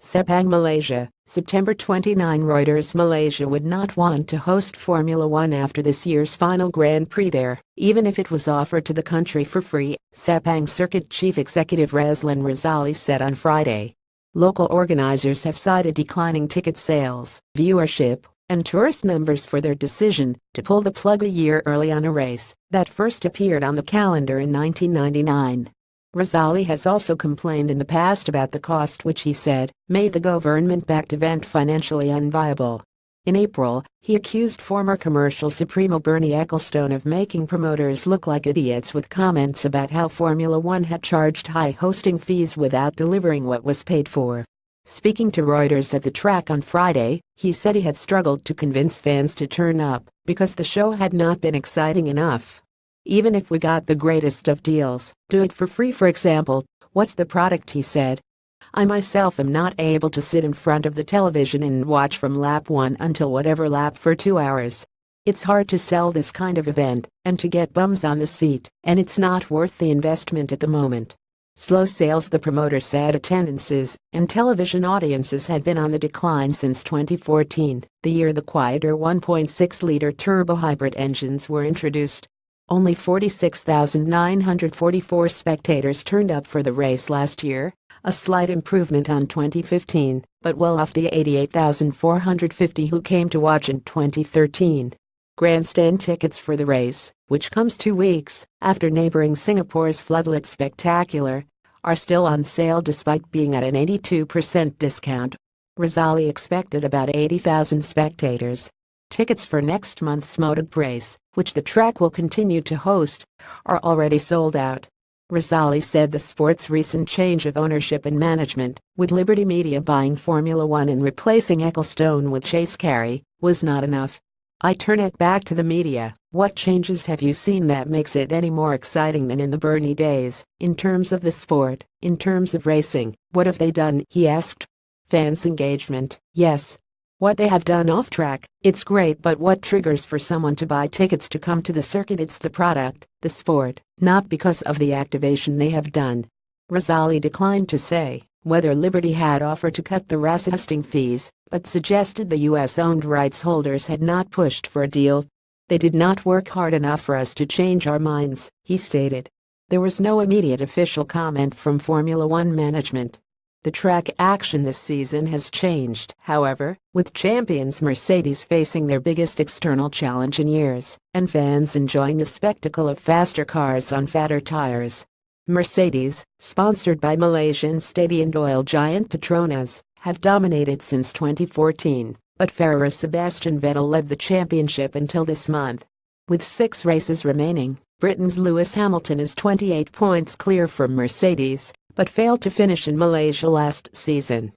SEPANG Malaysia, September 29. Reuters Malaysia would not want to host Formula One after this year's final Grand Prix there, even if it was offered to the country for free, SEPANG Circuit Chief Executive Razlan Razali said on Friday. Local organizers have cited declining ticket sales, viewership, and tourist numbers for their decision to pull the plug a year early on a race that first appeared on the calendar in 1999. Razali has also complained in the past about the cost, which he said made the government-backed event financially unviable. In April, he accused former commercial supremo Bernie Ecclestone of making promoters look like idiots with comments about how Formula One had charged high hosting fees without delivering what was paid for. Speaking to Reuters at the track on Friday, he said he had struggled to convince fans to turn up because the show had not been exciting enough. Even if we got the greatest of deals, do it for free, for example, what's the product, he said. I myself am not able to sit in front of the television and watch from lap 1 until whatever lap for 2 hours. It's hard to sell this kind of event and to get bums on the seat, and it's not worth the investment at the moment. Slow sales, the promoter said. Attendances and television audiences had been on the decline since 2014, the year the quieter 1.6-liter turbo-hybrid engines were introduced. Only 46,944 spectators turned up for the race last year, a slight improvement on 2015, but well off the 88,450 who came to watch in 2013. Grandstand tickets for the race, which comes 2 weeks after neighboring Singapore's floodlit spectacular, are still on sale despite being at an 82% discount. Razali expected about 80,000 spectators. Tickets for next month's motor race, which the track will continue to host, are already sold out. Razali said the sport's recent change of ownership and management, with Liberty Media buying Formula One and replacing Ecclestone with Chase Carey, was not enough. I turn it back to the media. What changes have you seen that makes it any more exciting than in the Bernie days, in terms of the sport, in terms of racing? What have they done, he asked. Fans' engagement, yes. What they have done off-track, it's great, but what triggers for someone to buy tickets to come to the circuit? It's the product, the sport, not because of the activation they have done. Razali declined to say whether Liberty had offered to cut the race hosting fees, but suggested the US-owned rights holders had not pushed for a deal. They did not work hard enough for us to change our minds, he stated. There was no immediate official comment from Formula One management. The track action this season has changed, however, with champions Mercedes facing their biggest external challenge in years, and fans enjoying the spectacle of faster cars on fatter tires. Mercedes, sponsored by Malaysian stadium oil giant Petronas, have dominated since 2014, but Ferrari Sebastian Vettel led the championship until this month. With 6 races remaining, Britain's Lewis Hamilton is 28 points clear from Mercedes, but failed to finish in Malaysia last season.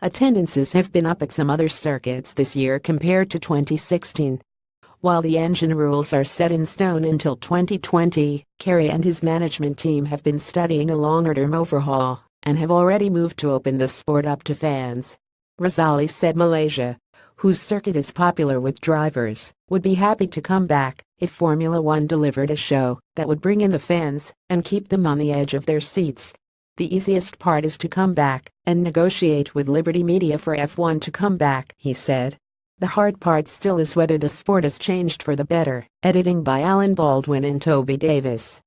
Attendances have been up at some other circuits this year compared to 2016. While the engine rules are set in stone until 2020, Carey and his management team have been studying a longer-term overhaul and have already moved to open the sport up to fans. Razali said Malaysia, whose circuit is popular with drivers, would be happy to come back if Formula One delivered a show that would bring in the fans and keep them on the edge of their seats. The easiest part is to come back and negotiate with Liberty Media for F1 to come back, he said. The hard part still is whether the sport has changed for the better. Editing by Alan Baldwin and Toby Davis.